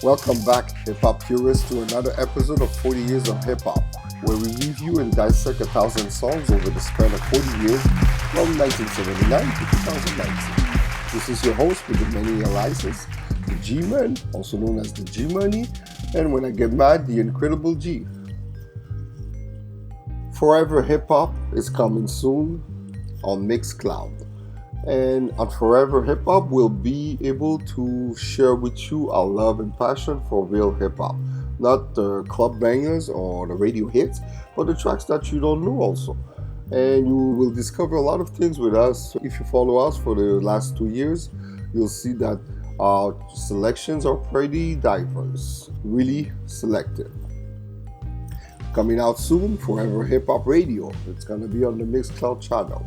Welcome back, hip hop purists, to another episode of 40 Years of Hip Hop, where we review and dissect 1,000 songs over the span of 40 years from 1979 to 2019. This is your host with the many aliases, the G-Man, also known as the G-Money, and when I get mad, the Incredible G. Forever Hip Hop is coming soon on Mixcloud. And on Forever Hip Hop, we'll be able to share with you our love and passion for real hip hop. Not the club bangers or the radio hits, but the tracks that you don't know also. And you will discover a lot of things with us. If you follow us for the last 2 years, you'll see that our selections are pretty diverse, really selective. Coming out soon, Forever Hip Hop Radio. It's going to be on the Mixcloud channel.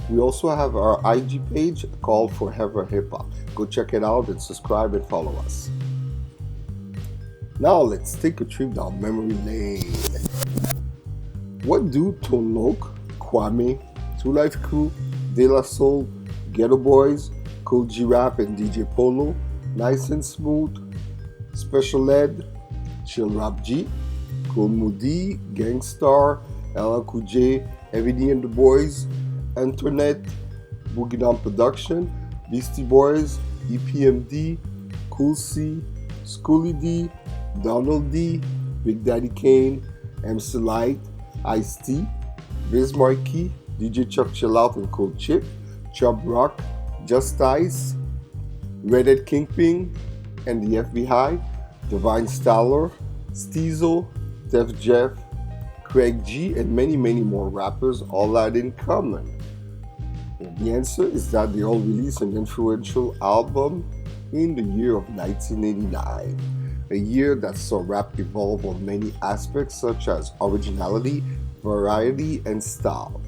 We also have our IG page called Forever Hip Hop. Go check it out and subscribe and follow us. Now let's take a trip down memory lane. What do Tone Loc, Kwame, Two Life Crew, De La Soul, Ghetto Boys, Cool G Rap and DJ Polo, Nice and Smooth, Special Ed, Chill Rap G, Cool Moody, Gangstar, LL Cool J, Heavy D and the Boys, Internet, Boogie Down Production, Beastie Boys, EPMD, Cool C, Schoolie D, Donald D, Big Daddy Kane, MC Light, Ice-T, Biz Markie, DJ Chuck Chill Out and Cold Chip, Chub Rock, Just Ice, Redhead Kingpin and the FBI, Divine Staller, Steezo, Def Jeff, Craig G, and many more rappers all had in common. And the answer is that they all released an influential album in the year of 1989, a year that saw rap evolve on many aspects such as originality, variety, and style.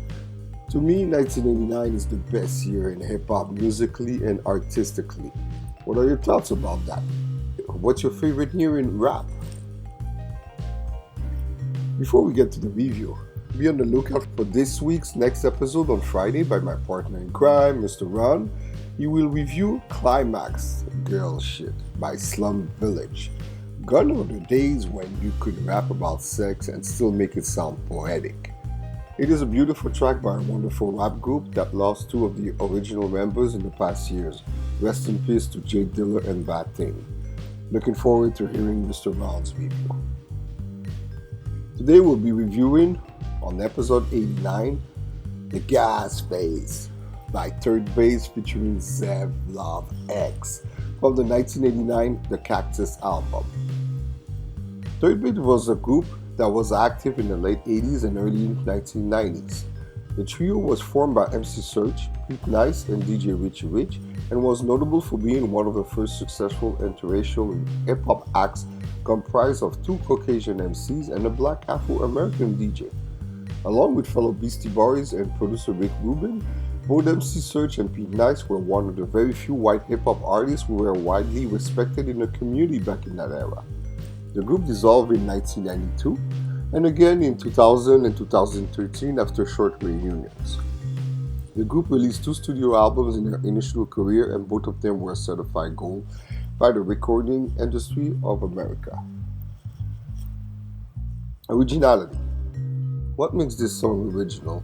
To me, 1989 is the best year in hip-hop musically and artistically. What are your thoughts about that? What's your favorite year in rap? Before we get to the review, be on the lookout for this week's next episode on Friday by my partner in crime, Mr. Ron. He will review Climax Girl Shit by Slum Village. Gone are the days when you could rap about sex and still make it sound poetic. It is a beautiful track by a wonderful rap group that lost two of the original members in the past years. Rest in peace to Jay Dilla and Bad Thing. Looking forward to hearing Mr. Ron's review. Today we'll be reviewing, on episode 89, The Gas Phase by Third Base featuring Zev Love X from the 1989 The Cactus album. Third Base was a group that was active in the late 80s and early 1990s. The trio was formed by MC Serch, Pete Nice, and DJ Richie Rich, and was notable for being one of the first successful interracial hip-hop acts comprised of two Caucasian MCs and a black Afro-American DJ. Along with fellow Beastie Boys and producer Rick Rubin, both MC Serch and Pete Nice were one of the very few white hip-hop artists who were widely respected in the community back in that era. The group dissolved in 1992 and again in 2000 and 2013 after short reunions. The group released 2 studio albums in their initial career, and both of them were certified gold by the Recording Industry of America. Originality. What makes this song original?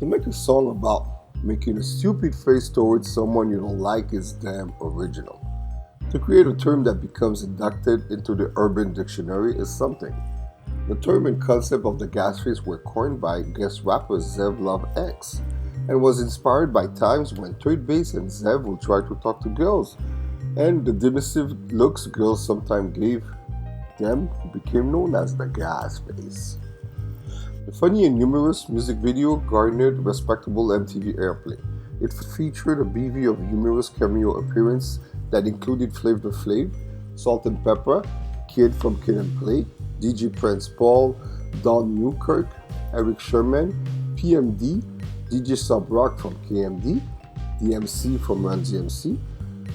To make a song about making a stupid face towards someone you don't like is damn original. To create a term that becomes inducted into the Urban Dictionary is something. The term and concept of the gas face were coined by guest rapper Zev Love X and was inspired by times when Third Base and Zev would try to talk to girls, and the dismissive looks girls sometimes gave them became known as the gas face. The funny and humorous music video garnered respectable MTV airplay. It featured a bevy of humorous cameo appearances that included Flavor Flav, Salt and Pepper, Kid from Kid and Play, DJ Prince Paul, Don Newkirk, Eric Sherman, PMD, DJ Sub Rock from KMD, DMC from Run DMC,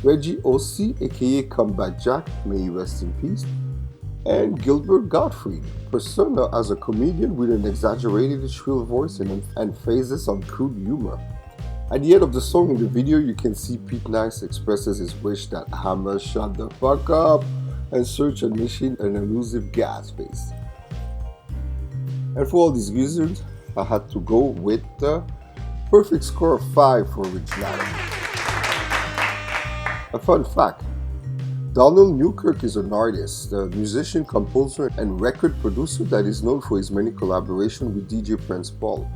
Reggie OC aka Comeback Jack, may he rest in peace, and Gilbert Gottfried, persona as a comedian with an exaggerated shrill voice and phrases on crude humor. At the end of the song in the video, you can see Pete Nice expresses his wish that Hammer shut the fuck up and search engine an elusive gas phase. And for all these reasons, I had to go with the perfect score of 5 for originality. A fun fact: Donald Newkirk is an artist, a musician, composer, and record producer that is known for his many collaborations with DJ Prince Paul.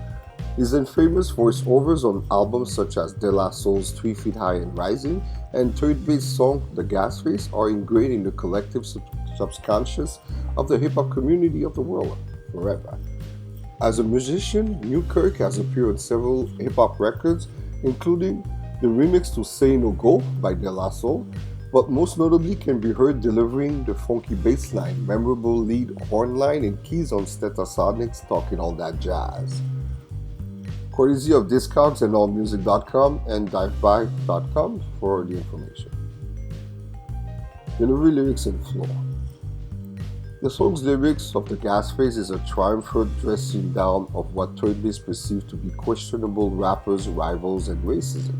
He's then famous for his overs on albums such as De La Soul's 3 Feet High and Rising, and third bass song The Gas Face are ingrained in the collective subconscious of the hip-hop community of the world forever. As a musician, Newkirk has appeared on several hip-hop records, including the remix to Say No Go by De La Soul, but most notably can be heard delivering the funky bass line, memorable lead horn line, and keys on Stetsasonics Talking All That Jazz. Courtesy of Discogs and AllMusic.com and DiveBy.com for the information. Delivery, lyrics, and flow. The song's lyrics of The Gas Phase is a triumphant dressing down of what third base perceived to be questionable rappers, rivals, and racism.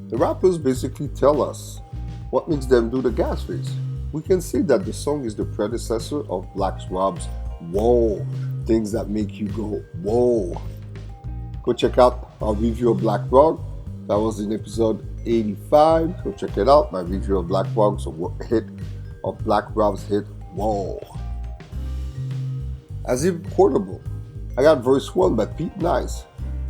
The rappers basically tell us what makes them do the gas phase. We can say that the song is the predecessor of Black Rob's Whoa, things that make you go whoa. Go check out our review of Black Rob. That was in episode 85. Go check it out. My review of Black Rob's hit of Black Rob's hit Whoa. As if quotable, I got verse 1 by Pete Nice.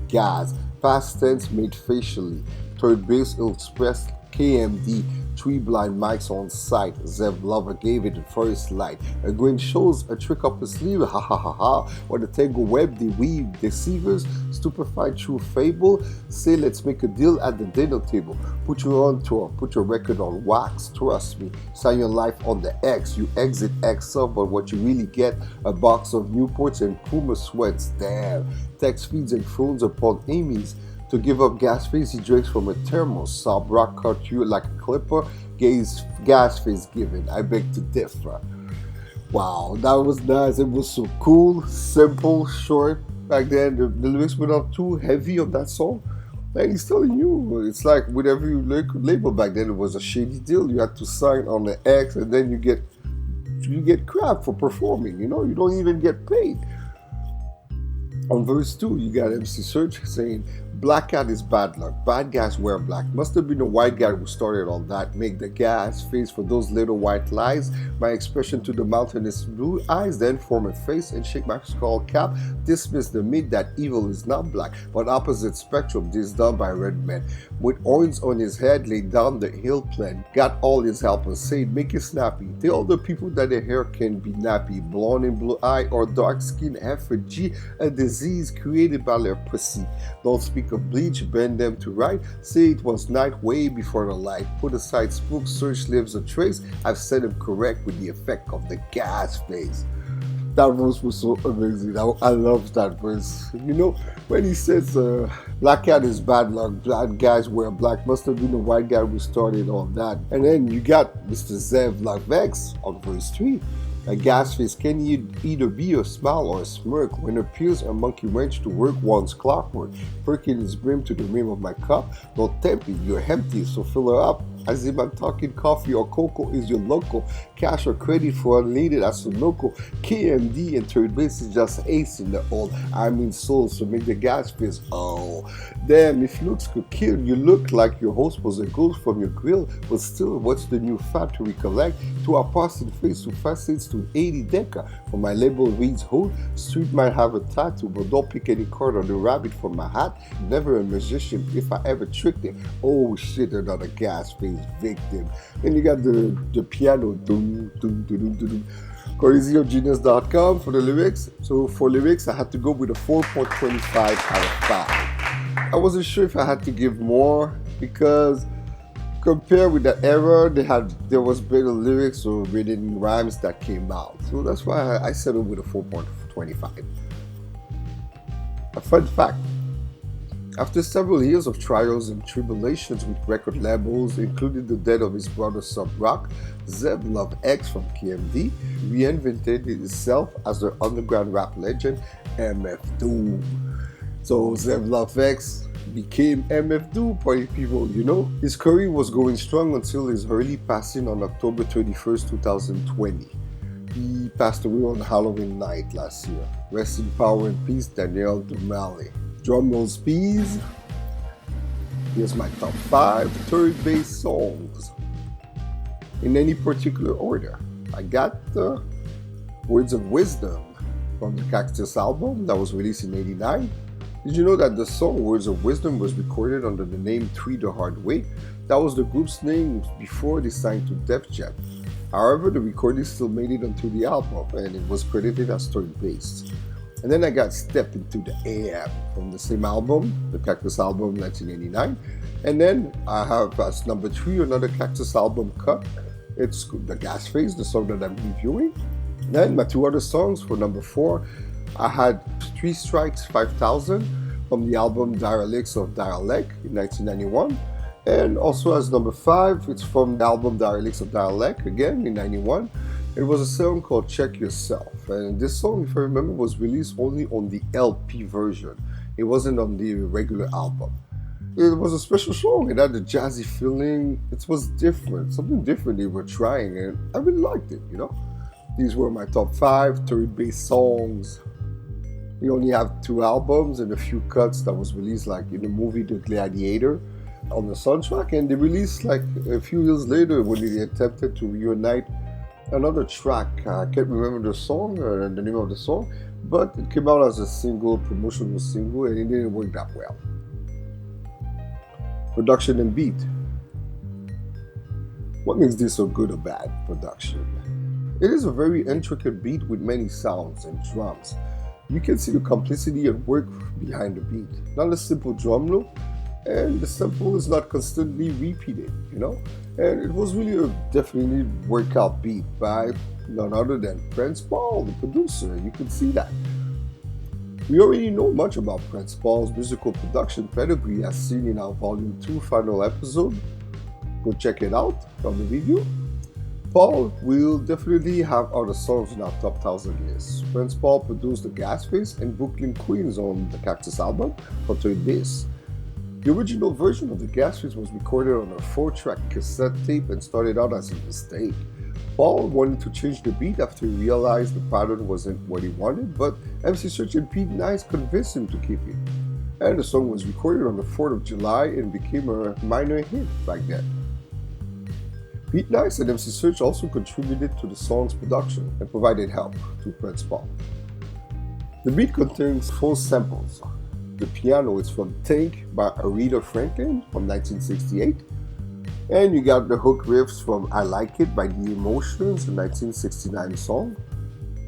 Gas, past tense made facially. Third base ill-expressed. KMD, 3 blind mics on site. Zev Lover gave it the first light. A grin shows a trick up his sleeve. Ha ha ha ha. Or the tangle web they weave. Deceivers, stupefied true fable. Say let's make a deal at the dinner table. Put you on tour. Put your record on wax. Trust me. Sign your life on the X. You exit XL, but what you really get, a box of Newports and Puma sweats. Damn. Text feeds and phones upon Amy's. To give up gas phase, he drinks from a thermos. Sob rock cut you like a clipper. Gas phase given. I beg to differ. Wow, that was nice. It was so cool, simple, short. Back then, the lyrics were not too heavy of that song. And he's telling you, it's like with every label back then, it was a shady deal. You had to sign on the X, and then you get crap for performing. You know, you don't even get paid. On verse 2, you got MC Serch saying, Black cat is bad luck. Bad guys wear black. Must have been a white guy who started all that. Make the gas face for those little white lies. My expression to the mountainous blue eyes. Then form a face and shake my skull cap. Dismiss the myth that evil is not black, but opposite spectrum. This done by red men. With horns on his head, laid down the hill plan. Got all his helpers. Said, make it snappy. Tell the people that their hair can be nappy. Blonde and blue eye or dark skin effigy. A disease created by their pussy. Don't speak of bleach, bend them to right. Say it was night way before the light. Put aside spook, search lives a trace. I've said him correct with the effect of the gas phase. That verse was so amazing. I love that verse. You know, when he says black cat is bad luck, black guys wear black, must have been the white guy who started all that. And then you got Mr. Zev Vex on verse 3. A gas face can either be a smile or a smirk when appears a monkey wrench to work one's clockwork. Perking his brim to the rim of my cup. Don't tempt me, you're empty, so fill her up. As if I'm talking coffee or cocoa is your local. Cash or credit for unleaded as Sunoco. KMD and third base is just ace in the old. I mean soul, so make the gas face. Oh, damn, if looks could kill, you look like your host was a ghost from your grill. But still, what's the new fat to recollect? To our passing face to facets to 80 deca. For my label reads hood. Street might have a tattoo, but don't pick any card on the rabbit from my hat. Never a magician if I ever tricked him. Oh shit, another gas face victim. Then you got the piano. Dum, dum, dum, dum, dum. Courtesy of Genius.com for the lyrics. So for lyrics, I had to go with a 4.25 out of 5. I wasn't sure if I had to give more because compared with that era, there was better lyrics or written rhymes that came out. So that's why I settled with a 4.25. A fun fact. After several years of trials and tribulations with record labels, including the death of his brother Sub Rock, Zev Love X from KMD reinvented itself as the underground rap legend MF Doom. So Zev Love X became MF Doom, party people, you know. His career was going strong until his early passing on October 31st, 2020. He passed away on Halloween night last year. Rest in power and peace, Daniel Dumali. Drum rolls, please. Here's my top 5 third bass songs. In any particular order. I got the Words of Wisdom from the Cactus album that was released in '89. Did you know that the song Words of Wisdom was recorded under the name Three the Hard Way? That was the group's name before they signed to Def Jam. However, the recording still made it onto the album and it was credited as third bass. And then I got Stepped Into the AM from the same album, the Cactus album 1989. And then I have as number 3 another Cactus album cut. It's the Gas Phase, the song that I'm reviewing. Then my 2 other songs for number 4, I had Three Strikes 5000 from the album Dialects of Dialect in 1991. And also as number 5, it's from the album Dialects of Dialect, again in 91. It was a song called Check Yourself. And this song, if I remember, was released only on the LP version. It wasn't on the regular album. It was a special song. It had a jazzy feeling. It was different, something different they were trying, and I really liked it, you know. These were my top 5 third bass songs. We only have 2 albums and a few cuts that was released like in the movie The Gladiator on the soundtrack, and they released like a few years later when they attempted to reunite another track. I can't remember the song or the name of the song, but it came out as a single, promotional single, and it didn't work that well. Production and beat. What makes this so good or bad? Production. It is a very intricate beat with many sounds and drums. You can see the complexity and work behind the beat. Not a simple drum loop, and the sample is not constantly repeated, you know? And it was really a definitely workout beat by none other than Prince Paul, the producer. You can see that. We already know much about Prince Paul's musical production pedigree as seen in our Vol.03 final episode. Go check it out from the review. Paul will definitely have other songs in our top 1000 list. Prince Paul produced The Gas Phase and Brooklyn Queens on the Cactus album for third bass. The original version of The Gas Phase was recorded on a 4-track cassette tape and started out as a mistake. Paul wanted to change the beat after he realized the pattern wasn't what he wanted, but MC Serch and Pete Nice convinced him to keep it. And the song was recorded on the 4th of July and became a minor hit back then. Pete Nice and MC Serch also contributed to the song's production and provided help to Prince Paul. The beat contains 4 samples. The piano is from Think by Aretha Franklin from 1968. And you got the hook riffs from I Like It by The Emotions, a 1969 song.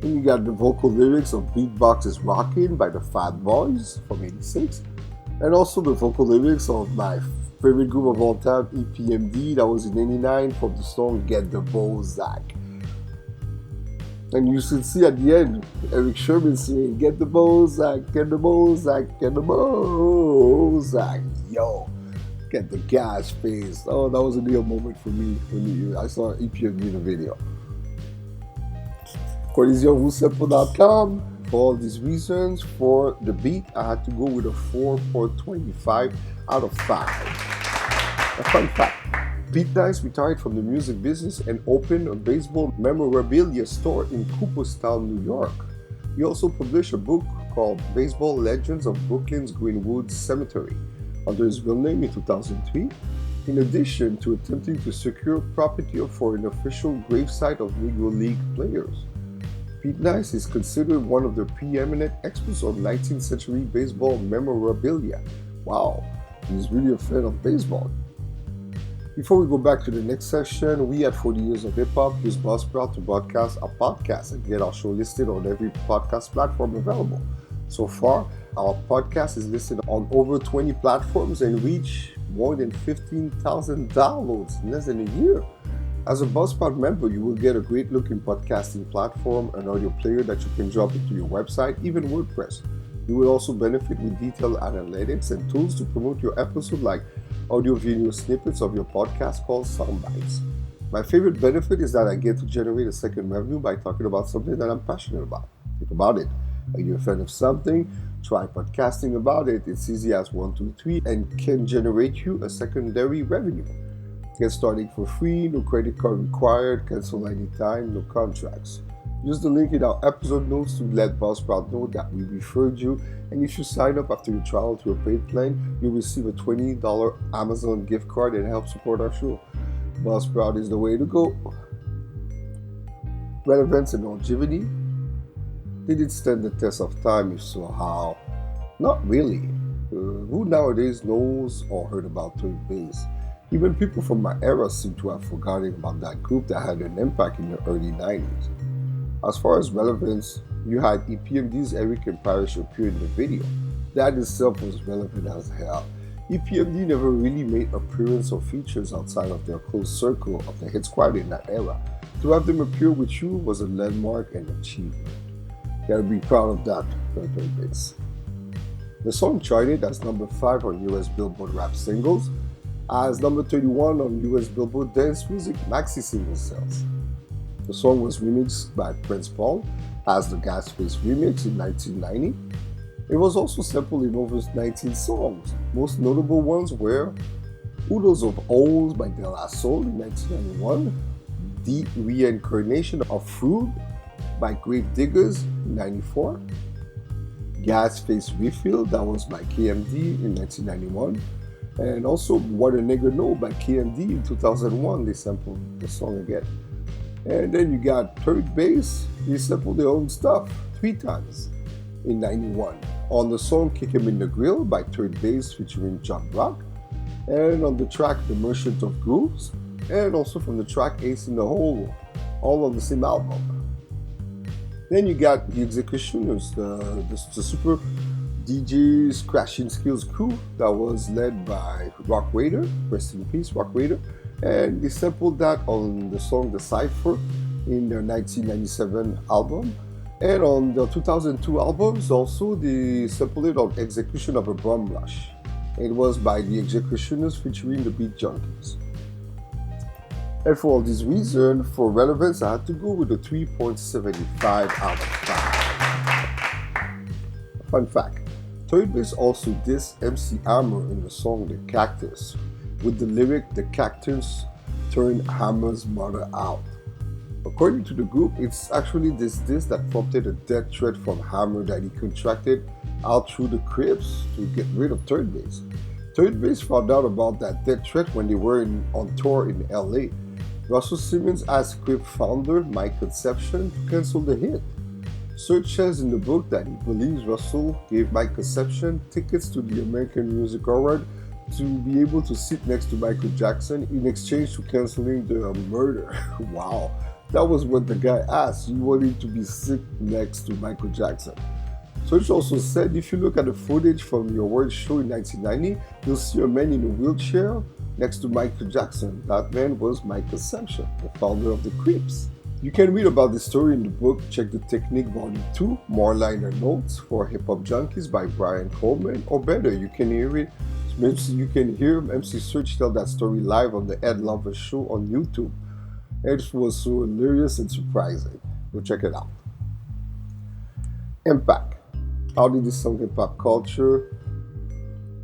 And you got the vocal lyrics of Beatbox is Rockin' by the Fat Boys from 86. And also the vocal lyrics of my favorite group of all time, EPMD, that was in 89 from the song Get the Bozak. And you should see at the end, Eric Sherman saying, Get the Bozak, get the Bozak, get the Bozak, yo. Get the Gas Phase. Oh, that was a real moment for me when I saw EPMD in the video. CordisionWhoSample.com. For all these reasons, for the beat, I had to go with a 4.25 out of 5. A fun fact. Pete Nice retired from the music business and opened a baseball memorabilia store in Cooperstown, New York. He also published a book called Baseball Legends of Brooklyn's Greenwood Cemetery under his real name in 2003, in addition to attempting to secure property for an official gravesite of Negro League players. Pete Nice is considered one of the preeminent experts on 19th century baseball memorabilia. Wow, he's really a fan of baseball. Before we go back to the next session, we at 40 Years of Hip Hop use Buzzsprout to broadcast our podcast and get our show listed on every podcast platform available. So far, our podcast is listed on over 20 platforms and reach more than 15,000 downloads in less than a year. As a Buzzsprout member, you will get a great looking podcasting platform, an audio player that you can drop into your website, even WordPress. You will also benefit with detailed analytics and tools to promote your episode like audio-video snippets of your podcast called Soundbites. My favorite benefit is that I get to generate a second revenue by talking about something that I'm passionate about. Think about it. Are you a fan of something? Try podcasting about it. It's easy as 1, 2, 3 and can generate you a secondary revenue. Get started for free, no credit card required, cancel anytime, no contracts. Use the link in our episode notes to let Buzzsprout know that we referred you, and if you sign up after your trial to a paid plan, you'll receive a $20 Amazon gift card and help support our show. Buzzsprout is the way to go. Relevance and longevity. Did it stand the test of time? If so, how? Not really. Who nowadays knows or heard about Toy Bass? Even people from my era seem to have forgotten about that group that had an impact in the early 90s. As far as relevance, you had EPMD's Eric and Parrish appear in the video. That itself was relevant as hell. EPMD never really made appearances or features outside of their close circle of the hit squad in that era. To have them appear with you was a landmark and achievement. Gotta be proud of that, Toy Bass. The song charted as number 5 on US Billboard Rap Singles, as number 31 on US Billboard Dance Music Maxi Single Sales. The song was remixed by Prince Paul as the Gasface remix in 1990. It was also sampled in over 19 songs. Most notable ones were Oodles of O's by De La Soul in 1991, The Reincarnation of Fruit by Grave Diggers in 1994, Gasface Refill, that was by KMD in 1991, and also What a Nigga Know by KMD in 2001. They sampled the song again. And then you got Third Bass, they sampled their own stuff 3 times in 91. On the song Kick 'Em in the Grill by Third Bass featuring John Rock, and on the track The Merchant of Grooves, and also from the track Ace in the Hole, all on the same album. Then you got the Executioners, the Super DJs Crashing Skills crew that was led by Rock Wader, rest in peace Rock Wader, and they sampled that on the song The Cypher in their 1997 album, and on the 2002 albums also they sampled it on Execution of a Bum Rush. It was by the Executioners featuring the Beat Junkies. And for all these reasons, for relevance, I had to go with a 3.75 out of 5. Fun fact, Toy Bass also dissed MC Hammer in the song The Cactus, with the lyric The Cactus turned Hammer's mother out. According to the group, it's actually this diss that prompted a death threat from Hammer that he contracted out through the Crips to get rid of Third Bass. Third Bass found out about that death threat when they were on tour in LA. Russell Simmons asked Crip founder Mike Conception to cancel the hit. Search says in the book that he believes Russell gave Mike Conception tickets to the American Music Award to be able to sit next to Michael Jackson in exchange to canceling the murder. Wow, that was what the guy asked. He wanted to be sit next to Michael Jackson. Search also said if you look at the footage from your award show in 1990, you'll see a man in a wheelchair next to Michael Jackson. That man was Mike Conception, the founder of the Crips. You can read about this story in the book Check the Technique Volume 2, More Liner Notes for Hip Hop Junkies by Brian Coleman, or better, you can hear it. You can hear MC Search tell that story live on the Ed Lover Show on YouTube. It was so hilarious and surprising. Go check it out. Impact. How did this song hit pop culture?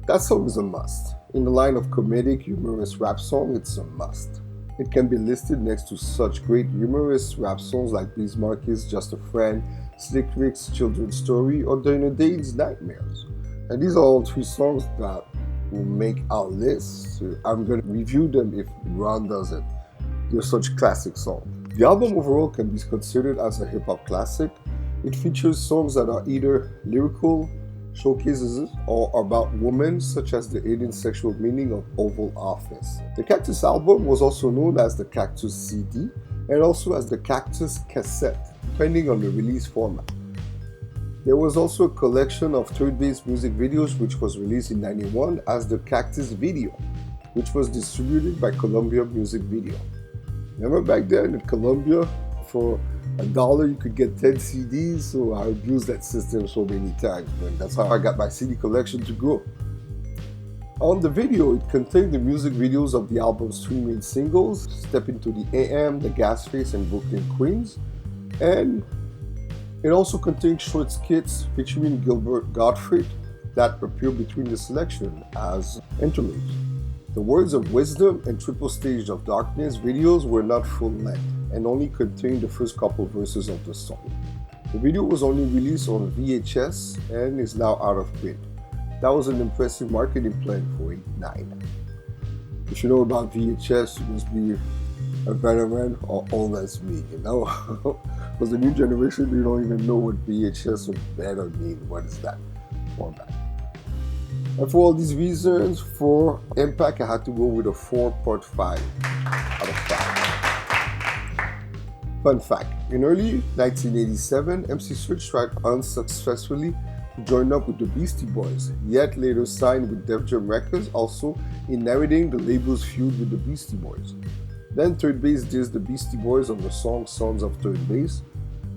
That song is a must. In the line of comedic, humorous rap song, it's a must. It can be listed next to such great humorous rap songs like Biz Markie's Just a Friend, Slick Rick's Children's Story, or Dana Dane's Nightmares. And these are all 3 songs that will make our list. So I'm going to review them if Ron doesn't. They're such classic songs. The album overall can be considered as a hip-hop classic. It features songs that are either lyrical, showcases or about women, such as the hidden sexual meaning of Oval Office. The Cactus album was also known as the Cactus CD and also as the Cactus Cassette, depending on the release format. There was also a collection of Third Bass music videos which was released in 1991 as the Cactus Video, which was distributed by Columbia Music Video. Remember back then in Columbia, for $1 you could get 10 CDs, so I abused that system so many times, man. That's how I got my CD collection to grow. On the video, it contained the music videos of the album's 3 main singles, Step Into the AM, The Gasface, and Brooklyn Queens, and It also contains short skits featuring Gilbert Gottfried that appear between the selection as interludes. The Words of Wisdom and Triple Stage of Darkness videos were not full length and only contained the first couple verses of the song. The video was only released on VHS and is now out of print. That was an impressive marketing plan for 89. If you know about VHS, you must be a veteran or old as me, you know? Because the new generation, they don't even know what VHS or better mean. What is that format? And for all these reasons, for Impact, I had to go with a 4.5 out of 5. Fun fact, in early 1987, MC Switch tried unsuccessfully to join up with the Beastie Boys, yet later signed with Def Jam Records, also inheriting the label's feud with the Beastie Boys. Then Third Base dissed the Beastie Boys on the song Sons of Third Base.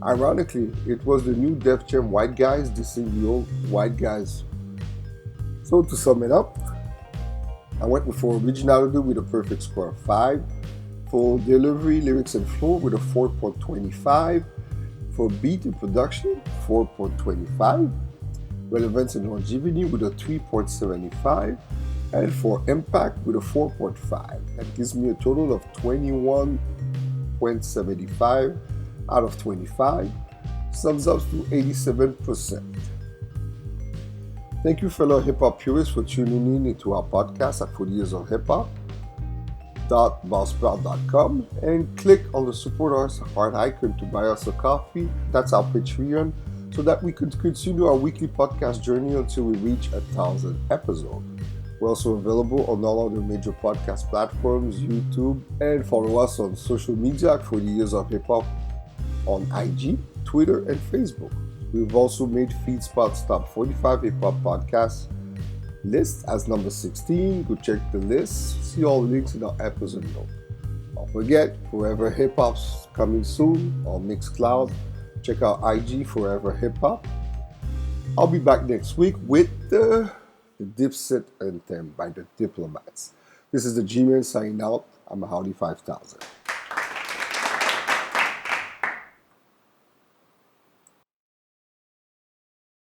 Ironically, it was the new Def Jam White Guys dissing the old White Guys. So to sum it up, I went with for Originality with a perfect score of 5, for Delivery, Lyrics and Flow with a 4.25, for Beat and Production, 4.25, Relevance and Longevity with a 3.75, and for Impact with a 4.5. That gives me a total of 21.75 out of 25, sums up to 87%. Thank you, fellow hip-hop purists, for tuning in into our podcast at 40 Years of Hip-Hop.buzzsprout.com and click on the support us heart icon to buy us a coffee. That's our Patreon, so that we could continue our weekly podcast journey until we reach 1,000 episodes. We're also available on all other major podcast platforms, YouTube, and follow us on social media at 40 Years of Hip-Hop on IG, Twitter, and Facebook. We've also made FeedSpot's Top 45 Hip Hop Podcasts list as number 16. Go check the list. See all links in our episode note. Don't forget, Forever Hip Hop's coming soon on Mixcloud. Check out IG Forever Hip Hop. I'll be back next week with the Dipset Anthem by the Diplomats. This is the G-Man signing out. I'm a Howdy 5000.